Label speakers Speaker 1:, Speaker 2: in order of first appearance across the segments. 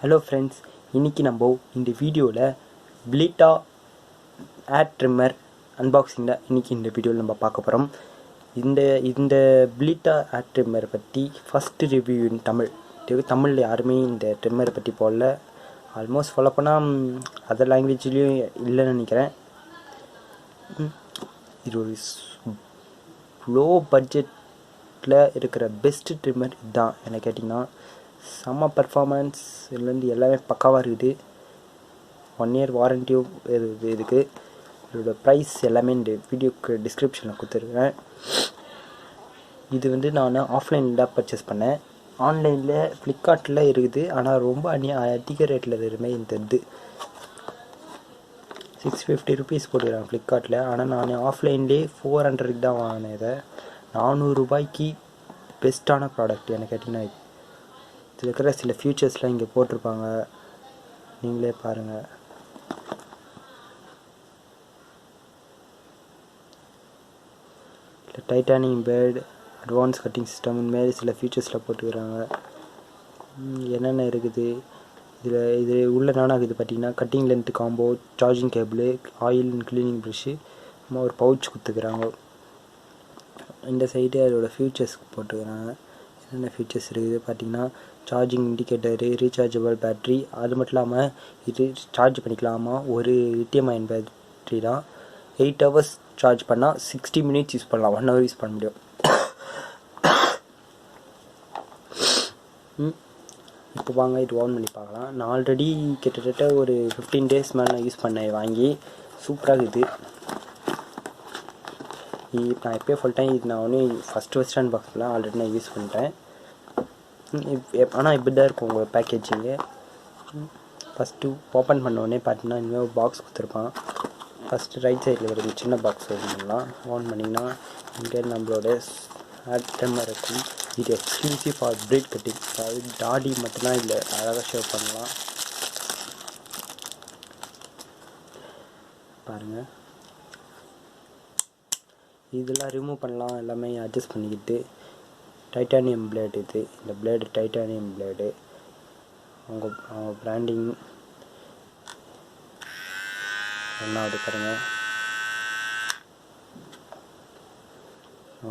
Speaker 1: Hello friends, இன்றைக்கி நம்ம இந்த வீடியோவில் பிலிட்டா ஏர் ட்ரிம்மர் அன்பாக்சிங்கில் இன்றைக்கி இந்த வீடியோவில் நம்ம பார்க்க போகிறோம். இந்த பிலிட்டா ஏர் ட்ரிம்மரை பற்றி ஃபஸ்ட்டு ரிவ்யூ இன் தமிழில் யாருமே இந்த ட்ரிம்மரை பற்றி போடல. ஆல்மோஸ்ட் சொல்லப்போனால் அதர் லாங்குவேஜ்லேயும் இல்லைன்னு நினைக்கிறேன். இது ஒரு லோ பட்ஜெட்டில் இருக்கிற பெஸ்ட்டு ட்ரிம்மர் இதுதான் என்ன கேட்டிங்கன்னா. செம்ம பர்ஃபார்மன்ஸ் இதுலேருந்து எல்லாமே பக்காவாக இருக்குது. 1 year வாரண்டியும் இருக்குது. இதோட ப்ரைஸ் எல்லாமே இந்த வீடியோக்கு டிஸ்கிரிப்ஷனில் கொடுத்துருக்கேன். இது நான் ஆஃப்லைனில் தான் பர்ச்சேஸ் பண்ணேன். ஆன்லைனில் ஃப்ளிப்கார்ட்டில் இருக்குது, ஆனால் ரொம்ப அதிக ரேட்டில் இருக்குமே. இந்த 650 rupees போட்டுக்கிறேன் ஃப்ளிப்கார்ட்டில். ஆனால் நான் ஆஃப்லைன்லேயே 400 தான் வாங்கினேன். இதை 400 ரூபாய்க்கு பெஸ்ட்டான ப்ராடக்ட் என்ன கேட்டிங்கன்னா. இதில் இருக்கிற சில ஃபியூச்சர்ஸ்லாம் இங்கே போட்டிருப்பாங்க, நீங்களே பாருங்கள். இல்லை titanium bat, advance cutting system, இந்தமாரி சில ஃபியூச்சர்ஸில் போட்டுக்கிறாங்க. என்னென்ன இருக்குது இது உள்ள நானாகுது பார்த்தீங்கன்னா. Cutting length combo, charging cable, oil and cleaning brush, ஒரு பவுச் கொடுத்துக்கிறாங்க. இந்த சைடு அதோட ஃபியூச்சர்ஸ் போட்டுக்கிறாங்க. என்னென்ன ஃபீச்சர்ஸ் இருக்குது பார்த்தீங்கன்னா, சார்ஜிங் இண்டிகேட்டரு, ரீசார்ஜபிள் பேட்ரி, அது மட்டும் இல்லாமல் இது சார்ஜ் பண்ணிக்கலாமா. ஒரு லித்தியம் அயன் பேட்ரி தான். 8 hours சார்ஜ் பண்ணால் 60 minutes யூஸ் பண்ணலாம், 1 hour யூஸ் பண்ண முடியும். இப்போ வாங்க இது ஆன் பண்ணி பார்க்கலாம். நான் ஆல்ரெடி கிட்டத்தட்ட ஒரு 15 days மேலே யூஸ் பண்ணேன் வாங்கி. சூப்பராக இருக்குது. நான் எப்போயே சொல்லிட்டேன், இது நான் ஒன்று ஃபஸ்ட் அன்பாக்ஸில் ஆல்ரெடி நான் யூஸ் பண்ணிட்டேன். ஆனால் இப்படி தான் இருக்கும் உங்கள் பேக்கேஜிங்கு. ஃபஸ்ட்டு ஓப்பன் பண்ணோடனே பார்த்தீங்கன்னா இனிமேல் ஒரு பாக்ஸ் கொடுத்துருப்பான். ஃபஸ்ட்டு ரைட் சைடில் ஒரு சின்ன பாக்ஸ் ஓப்பன் பண்ணலாம். ஓன் பண்ணிங்கன்னா இங்கே நம்மளோட ஏர் ட்ரிம்மர் இருக்கும். இது எக்ஸ்க்ளூசிவ் ஃபார் பிரைட் கட்டிங், அதாவது தாடி மட்டும்தான் இல்லை அழகாக ஷேவ் பண்ணலாம். பாருங்கள், இதெல்லாம் ரிமூவ் பண்ணலாம், எல்லாமே அட்ஜஸ்ட் பண்ணிக்கிட்டு. டைட்டானியம் பிளேடு இது. இந்த பிளேடு டைட்டானியம் பிளேடு. அவங்க பிராண்டிங் ஒன்றாவது பாருங்கள்.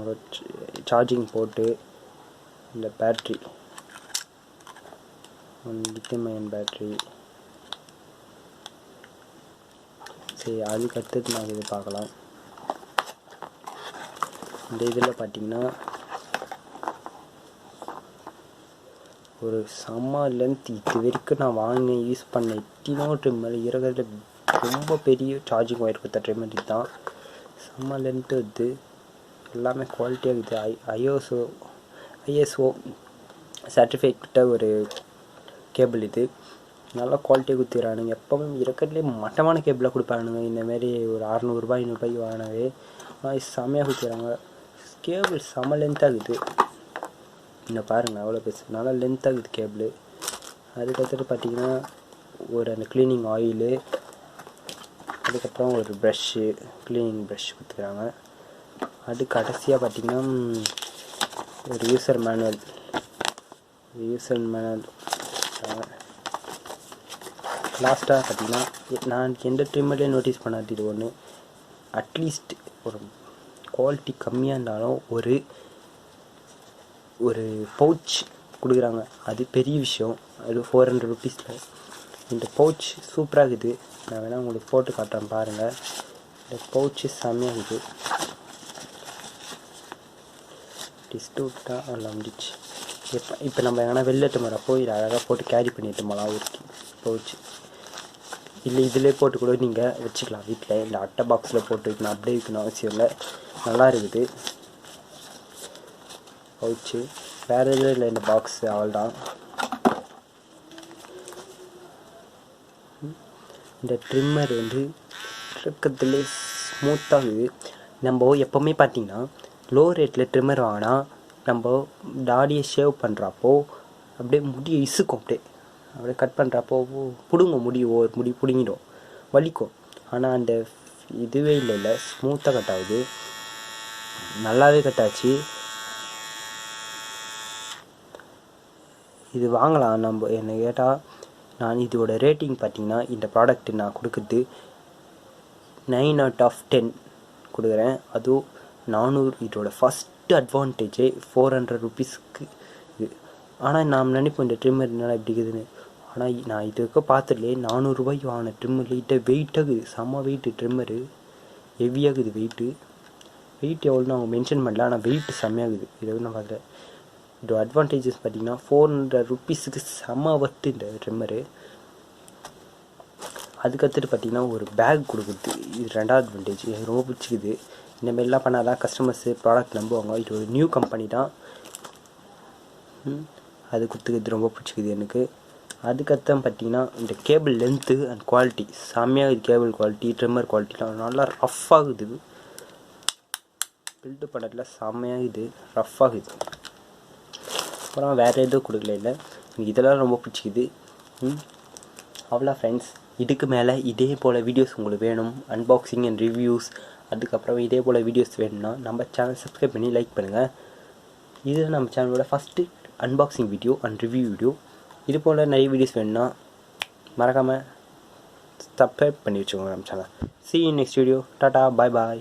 Speaker 1: ஒரு சார்ஜிங் போட்டு இந்த பேட்ரி, லித்தியம் அயன் பேட்ரி. சரி, அதுக்கு அடுத்தது நாங்கள் இது பார்க்கலாம். இந்த இதில் பார்த்திங்கன்னா ஒரு செம்ம லென்த். இது வரைக்கும் நான் வாங்கி யூஸ் பண்ண எட்டினோ ட்ரிம்மர் இருக்கிறது ரொம்ப பெரிய சார்ஜிங் ஒயர் கொடுத்த ட்ரிம்மர் இது தான். செம்ம லென்த்து இது. எல்லாமே குவாலிட்டியாக இருக்குது. ஐஎஸ்ஓ சர்டிஃபிகேட்ட ஒரு கேபிள் இது. நல்லா குவாலிட்டியாக கொடுத்துக்கிறானுங்க. எப்போவும் இருக்கிறதுலே மட்டமான கேபிளாக கொடுப்பானுங்க. இந்தமாரி ஒரு 600 ரூபாய் 500 ரூபாய்க்கு வாங்கினவே செம்மையாக கொடுத்துக்கிறாங்க. கேபிள் செம்ம லென்த்தாக இருக்குது. இந்த பாருங்கள் அவ்வளோ பெருசு, நல்லா லென்த்தாக இருக்குது கேபிள். அதுக்கடுத்து பார்த்திங்கன்னா ஒரு அந்த க்ளீனிங் ஆயிலு, அதுக்கப்புறம் ஒரு ப்ரஷ்ஷு, க்ளீனிங் ப்ரஷ் கொடுத்துக்கிறாங்க. அது கடைசியாக பார்த்திங்கன்னா ஒரு யூசர் மேனுவல். லாஸ்ட்டாக பார்த்திங்கன்னா நான் எந்த ட்ரிம்மர்லேயே நோட்டீஸ் பண்ணாது இது ஒன்று. அட்லீஸ்ட் ஒரு குவாலிட்டி கம்மியாக இருந்தாலும் ஒரு பவுச் கொடுக்குறாங்க. அது பெரிய விஷயம். அது 400 rupeesல இந்த பவுச் சூப்பராக இருக்குது. நான் வேணால் உங்களுக்கு போட்டு காட்டுறேன் பாருங்கள். இந்த பவுச்சு செம்மையாக இருக்குது. டிஸ்ட்டு விட்டால் நல்லா வந்துச்சு. இப்போ நம்ம எங்கன்னா வெளிலட்டு வரப்போ இதை அழகாக போட்டு கேரி பண்ணிட்டு போகலாம். ஒரு பவுச்சு இல்லை இதிலே போட்டு கூட நீங்கள் வச்சுக்கலாம் வீட்டில். இந்த அட்டை பாக்ஸில் போட்டு வைக்கணும், அப்படியே வைக்கணும் அவசியம் இல்லை. நல்லா இருக்குது பவுச்சு. வேறு எதுவும் இல்லை இந்த பாக்ஸு, அவள் தான். இந்த ட்ரிம்மர் இருக்கிறதுலே ஸ்மூத்தாக இருக்குது. நம்ம எப்போவுமே பார்த்திங்கன்னா லோ ரேட்டில் ட்ரிம்மர் வாங்கினா நம்ம தாடியை ஷேவ் பண்ணுறப்போ அப்படியே முடியை இசுக்கும். அப்படியே கட் பண்ணுறப்போ பிடுங்க ஒரு முடி பிடுங்கிடும், வலிக்கும். ஆனால் அந்த இதுவே இல்லை, ஸ்மூத்தாக கட் ஆகுது. நல்லாவே கட் ஆச்சு. இது வாங்கலாம். நம்ம என்ன கேட்டால் நான் இதோட ரேட்டிங் பார்த்தீங்கன்னா இந்த ப்ராடக்ட்டு நான் கொடுக்குறது 9/10 கொடுக்குறேன். அதுவும் 400. இதோட ஃபஸ்ட்டு அட்வான்டேஜே 400 ருபீஸ்க்கு இது. ஆனால் நாம் நினைப்போம் இந்த ட்ரிம்மர் என்னடா இப்படி இருக்குதுன்னு. ஆனால் நான் இது வரைக்கும் பார்த்துடலே 400 ரூபாய்க்கு வாங்கின ட்ரிம்மர் வெயிட்டாகுது, செம்ம வெயிட்டு ட்ரிம்மரு, ஹெவியாகுது வெயிட் எவ்வளோன்னு அவங்க மென்ஷன் பண்ணல, ஆனால் வெயிட் செம்மையாகுது. இதை நான் பார்க்குறேன். இதோட அட்வான்டேஜஸ் பார்த்தீங்கன்னா 400 ருபீஸுக்கு செம்ம ஒர்த்து இந்த ட்ரிம்மரு. அதுக்கடுத்துட்டு பார்த்தீங்கன்னா ஒரு பேக் கொடுக்குது, இது 2வது அட்வான்டேஜ். எனக்கு ரொம்ப பிடிச்சிக்குது. இந்தமாரிலாம் பண்ணால் தான் கஸ்டமர்ஸு ப்ராடக்ட் நம்புவாங்க. இது ஒரு நியூ கம்பெனி தான், அது கொடுத்துக்கிறது ரொம்ப பிடிச்சிக்குது எனக்கு. அதுக்கப்புறம் பார்த்தீங்கன்னா இந்த கேபிள் லென்த்து அண்ட் குவாலிட்டி செம்மையாக இது. கேபிள் குவாலிட்டி, ட்ரிம்மர் குவாலிட்டிலாம் நல்லா ரஃப்பாகுது, பில்டு பண்ணதில் செம்மையாக இது ரஃப்பாகுது. அப்புறம் வேறு எதுவும் கொடுக்கல, இல்லை எனக்கு இதெல்லாம் ரொம்ப பிடிச்சிக்குது. அவ்வளோ ஃப்ரெண்ட்ஸ், இதுக்கு மேலே இதே போல் வீடியோஸ் உங்களுக்கு வேணும், அன்பாக்சிங் அண்ட் ரிவ்யூஸ், அதுக்கப்புறம் இதே போல் வீடியோஸ் வேணும்னா நம்ம சேனல் சப்ஸ்கிரைப் பண்ணி லைக் பண்ணுங்கள். இது நம்ம சேனலோட first unboxing video and review video. இது போல் நிறைய வீடியோஸ் வேணும்னா மறக்காமல் சப்ஸ்கிரைப் பண்ணி வச்சுக்கோங்க நம்ம channel. See you in next video. Tata, bye bye.